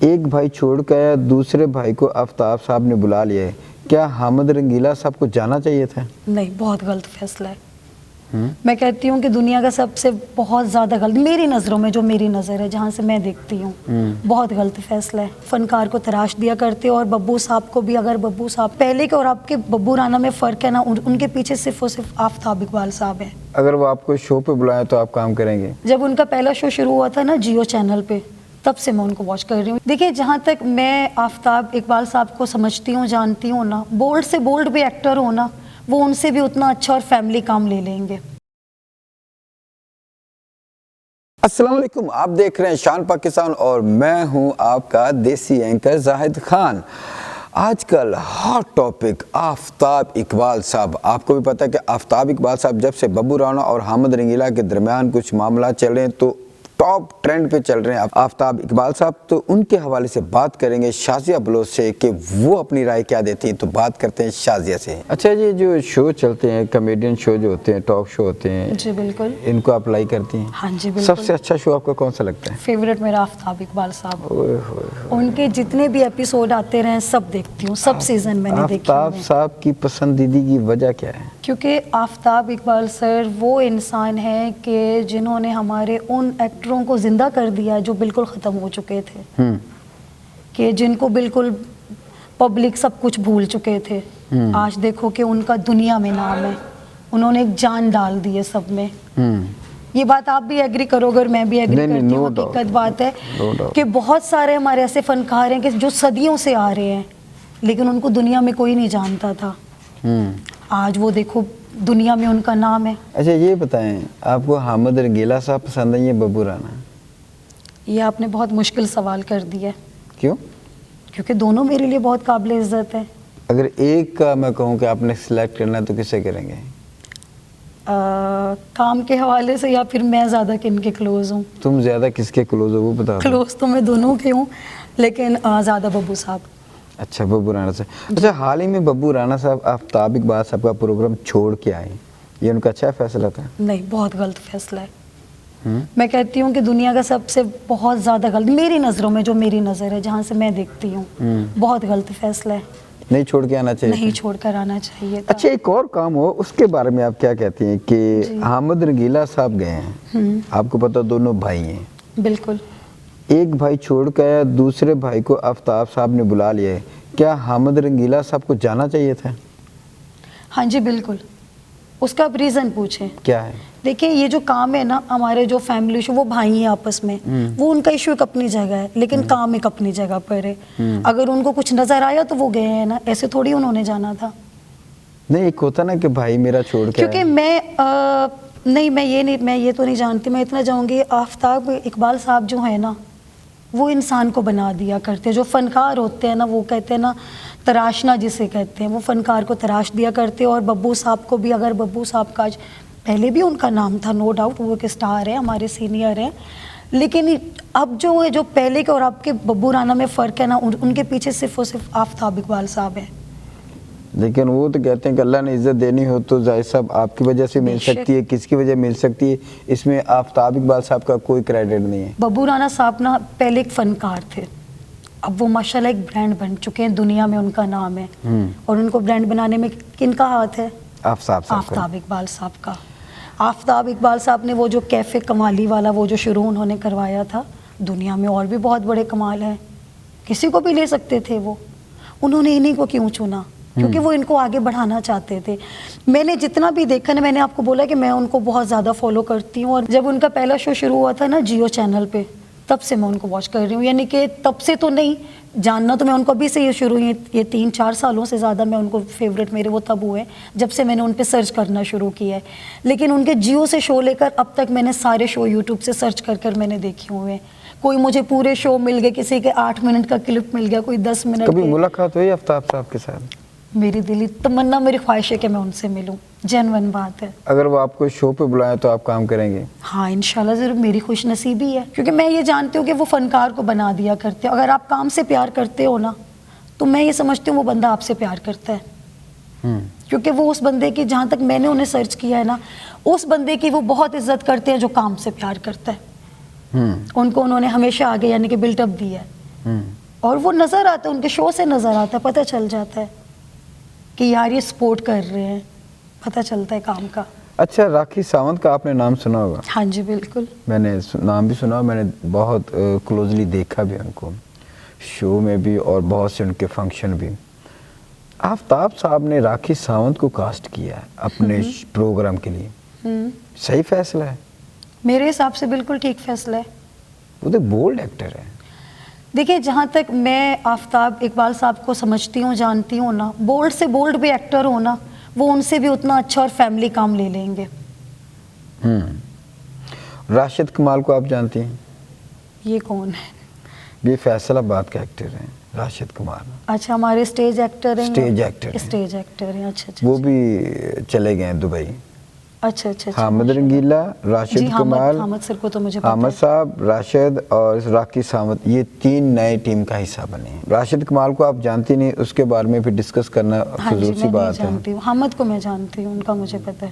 ایک بھائی چھوڑ کر دوسرے بھائی کو آفتاب صاحب نے بلا لیا ہے، کیا حامد رنگیلا صاحب کو جانا چاہیے تھا؟ نہیں، بہت غلط فیصلہ ہے۔ میں کہتی ہوں کہ دنیا کا سب سے بہت زیادہ غلط، میری نظروں میں، جو میری نظر ہے، جہاں سے میں دیکھتی ہوں، بہت غلط فیصلہ ہے۔ فنکار کو تراش دیا کرتے، اور ببو صاحب کو بھی، اگر ببو صاحب پہلے کے اور آپ کے ببو رانا میں فرق ہے نا، ان کے پیچھے صرف اور صرف آفتاب اقبال صاحب ہیں۔ اگر وہ آپ کو شو پہ بلائیں تو آپ کام کریں گے؟ جب ان کا پہلا شو شروع ہوا تھا نا جیو چینل پہ، تب سے میں ان کو واچ کر رہی ہوں۔ دیکھیں، جہاں تک میں آفتاب اقبال صاحب کو سمجھتی ہوں، جانتی ہوں نا، بولڈ سے بولڈ بھی ایکٹر ہو نا، وہ ان سے بھی اتنا اچھا اور فیملی کام لے لیں گے۔ السلام علیکم، آپ دیکھ رہے ہیں شان پاکستان اور میں ہوں آپ کا دیسی اینکر زاہد خان۔ آج کل ہاٹ ٹاپک آفتاب اقبال صاحب۔ آپ کو بھی پتہ ہے کہ آفتاب اقبال صاحب جب سے ببو رانا اور حامد رنگیلا کے درمیان کچھ معاملات چل رہے ہیں تو ٹاپ ٹرینڈ پہ چل رہے ہیں آفتاب اقبال صاحب، تو ان کے حوالے سے بات کریں گے شازیہ بلوچ سے کہ وہ اپنی رائے کیا دیتی ہیں۔ تو بات کرتے ہیں شازیہ سے۔ اچھا جی، جو شو چلتے ہیں، کمیڈین شو جو ہوتے ہیں، ٹاک شو ہوتے ہیں، جی بالکل، ان کو آپ لائک کرتی ہیں؟ ہاں جی بالکل۔ سب سے اچھا شو آپ کو کون سا لگتا ہے؟ فیوریٹ میرا آفتاب اقبال صاحب۔ ان کے جتنے بھی ایپیسوڈ آتے رہے سب دیکھتی ہوں، سب سیزن میں نے دیکھی آفتاب صاحب کی پسندیدگی کی وجہ کیا ہے؟ کیونکہ آفتاب اقبال سر وہ انسان ہیں کہ جنہوں نے ہمارے ان ایکٹروں کو زندہ کر دیا جو بالکل ختم ہو چکے تھے، کہ جن کو بالکل پبلک سب کچھ بھول چکے تھے۔ آج دیکھو کہ ان کا دنیا میں نام ہے، انہوں نے ایک جان ڈال دی ہے سب میں۔ یہ بات آپ بھی ایگری کرو گے اور میں بھی ایگری کرتی ہوں، حقیقت بات ہے کہ بہت سارے ہمارے ایسے فنکار ہیں کہ جو صدیوں سے آ رہے ہیں لیکن ان کو دنیا میں کوئی نہیں جانتا تھا۔ آج وہ دیکھو دنیا میں ان کا نام ہے۔ اچھا یہ بتائیں، آپ کو حامد رنگیلا صاحب پسند ہے یا ببو رانا؟ یہ آپ نے بہت مشکل سوال کر دیا۔ کیوں؟ کیونکہ دونوں میرے لیے بہت قابل عزت ہے۔ اگر ایک کا میں کہوں کہ آپ نے سلیکٹ کرنا ہے تو کسے کریں گے؟ کام کے حوالے سے یا پھر میں زیادہ کن کے کلوز ہوں؟ تم زیادہ کس کے کلوز ہو وہ بتا دو۔ کلوز تو میں دونوں کے ہوں، لیکن زیادہ ببو صاحب۔ اچھا، ببو رانا سے۔ اچھا، حال ہی میں ببو رانا صاحب آفتاب اقبال صاحب کا پروگرام چھوڑ کے آئے، یہ ان کا اچھا فیصلہ تھا؟ نہیں، بہت غلط فیصلہ ہے۔ میں کہتی ہوں کہ دنیا کا سب سے بہت زیادہ غلط، میری نظروں میں، جو میری نظر ہے، جہاں سے میں دیکھتی ہوں، بہت غلط فیصلہ ہے۔ نہیں چھوڑ کے آنا چاہیے؟ نہیں چھوڑ کر آنا چاہیے تھا۔ اچھا، ایک اور کام ہو اس کے بارے میں آپ کیا کہتی ہیں کہ حامد رنگیلا صاحب گئے ہیں، آپ کو پتہ دونوں بھائی ہیں، بالکل۔ ایک بھائی چھوڑ کر دوسرے بھائی کو آفتاب صاحب نے بلا لیا ہے، کیا حامد رنگیلا صاحب کو جانا چاہیے تھا؟ ہاں جی بالکل۔ اس کا اب ریزن پوچھیں۔ کیا ہے؟ دیکھیں، یہ جو کام ہے نا، ہمارے جو فیملی ایشو، وہ بھائی ہیں آپس میں، وہ ان کا ایشو ایک اپنی جگہ ہے، لیکن کام ایک اپنی جگہ پر ہے۔ اگر ان کو کچھ نظر آیا تو وہ گئے ہیں نا، ایسے تھوڑی انہوں نے جانا تھا۔ نہیں، ایک ہوتا نا کہ بھائی میرا چھوڑ کے کیونکہ میں یہ تو نہیں جانتی، میں اتنا جاؤں گی، آفتاب اقبال صاحب جو ہیں نا، وہ انسان کو بنا دیا کرتے ہیں۔ جو فنکار ہوتے ہیں نا، وہ کہتے ہیں نا تراشنا جسے کہتے ہیں، وہ فنکار کو تراش دیا کرتے، اور ببو صاحب کو بھی، اگر ببو صاحب کا آج پہلے بھی ان کا نام تھا، نو ڈاؤٹ، وہ ایک اسٹار ہے، ہمارے سینئر ہیں، لیکن اب جو پہلے کے اور آپ کے ببو رانا میں فرق ہے نا، ان کے پیچھے صرف اور صرف آفتاب اقبال صاحب ہیں۔ لیکن وہ تو کہتے ہیں کہ اللہ نے عزت دینی ہو تو ظاہر صاحب آپ کی وجہ سے مل سکتی ہے، کس کی وجہ مل سکتی ہے، اس میں آفتاب اقبال صاحب کا کوئی کریڈٹ نہیں ہے۔ ببو رانا صاحب نا پہلے ایک فنکار تھے، اب وہ ماشاءاللہ ایک برانڈ بن چکے ہیں، دنیا میں ان کا نام ہے، اور ان کو برانڈ بنانے میں کن کا ہاتھ ہے؟ آفتاب اقبال صاحب کا۔ آفتاب اقبال صاحب نے وہ جو کیفے کمالی والا وہ جو شروع انہوں نے کروایا تھا، دنیا میں اور بھی بہت بڑے کمال ہیں، کسی کو بھی لے سکتے تھے وہ، انہوں نے انہی کو کیوں چنا؟ کیونکہ وہ ان کو آگے بڑھانا چاہتے تھے۔ میں نے جتنا بھی دیکھا نا، میں نے آپ کو بولا کہ میں ان کو بہت زیادہ فالو کرتی ہوں، اور جب ان کا پہلا شو شروع ہوا تھا نا جیو چینل پہ، تب سے میں ان کو واچ کر رہی ہوں، یعنی کہ تب سے تو نہیں جاننا تو میں ان کو ابھی سے یہ شروع ہوئی، یہ 3-4 سالوں سے زیادہ میں ان کو فیوریٹ میرے وہ تب ہوئے جب سے میں نے ان پہ سرچ کرنا شروع کیا ہے۔ لیکن ان کے جیو سے شو لے کر اب تک میں نے سارے شو یوٹیوب سے سرچ کر میں نے دیکھے ہوئے ہیں۔ کوئی مجھے پورے شو مل گئے، کسی کے 8 منٹ کا کلپ مل گیا، کوئی 10 منٹ۔ کبھی ملاقات ہوئی آفتاب صاحب کے ساتھ؟ میری دلی تمنا، میری خواہش ہے کہ میں ان سے ملوں، جینون بات ہے۔ اگر وہ آپ کو شو پہ بلائیں تو آپ کام کریں گے؟ ہاں انشاءاللہ ضرور، میری خوش نصیبی ہے، کیونکہ میں یہ جانتی ہوں کہ وہ فنکار کو بنا دیا کرتے ہیں۔ اگر آپ کام سے پیار کرتے ہو نا، تو میں یہ سمجھتی ہوں وہ بندہ آپ سے پیار کرتا ہے، کیونکہ وہ اس بندے کی، جہاں تک میں نے انہیں سرچ کیا ہے نا، اس بندے کی وہ بہت عزت کرتے ہیں جو کام سے پیار کرتا ہے۔ ان کو انہوں نے ہمیشہ آگے یعنی کہ بلٹ اپ دیا ہے اور وہ نظر آتا ہے, ان کے شو سے نظر آتا ہے, پتہ چل جاتا ہے کہ یار یہ سپورٹ کر رہے ہیں, پتہ چلتا ہے کام کا. اچھا, راکھی ساونت کا آپ نے نام سنا ہوگا. ہاں جی بالکل, میں نے نام بھی سنا, میں نے بہت کلوزلی دیکھا بھی ان کو شو میں بھی اور بہت سے ان کے فنکشن بھی. آفتاب صاحب نے راکھی ساونت کو کاسٹ کیا ہے اپنے پروگرام کے لیے, صحیح فیصلہ ہے؟ میرے حساب سے بالکل ٹھیک فیصلہ ہے. وہ تو بولڈ ایکٹر ہے. دیکھیں جہاں تک میں آفتاب اقبال صاحب کو سمجھتی ہوں, جانتی ہوں نا, بولڈ سے بولڈ بھی ایکٹر ہو نا, وہ ان سے بھی اتنا اچھا اور فیملی کام لے لیں گے. راشد کمال کو آپ جانتی ہیں؟ یہ کون ہے؟ یہ فیصل آباد کا ایکٹر ہیں راشد کمال. اچھا, ہمارے اسٹیج ایکٹر ہیں. اسٹیج ایکٹر ہیں. اسٹیج ایکٹر ہیں, اچھا اچھا. وہ بھی چلے گئے ہیں دبئی. اچھا اچھا. حامد رنگیلا, راشد جی, کمال, حامد سر کو تو مجھے پتہ حامد ہے. صاحب, راشد اور راکھی ساونت, یہ 3 نئے ٹیم کا حصہ بنے ہیں. راشد کمال کو آپ جانتی نہیں, اس کے بارے میں پھر ڈسکس کرنا ہاں جی, فضول سی میں نہیں بات ہے. جانتی ہوں. حامد کو میں جانتی ہوں, ان کا مجھے پتہ ہے.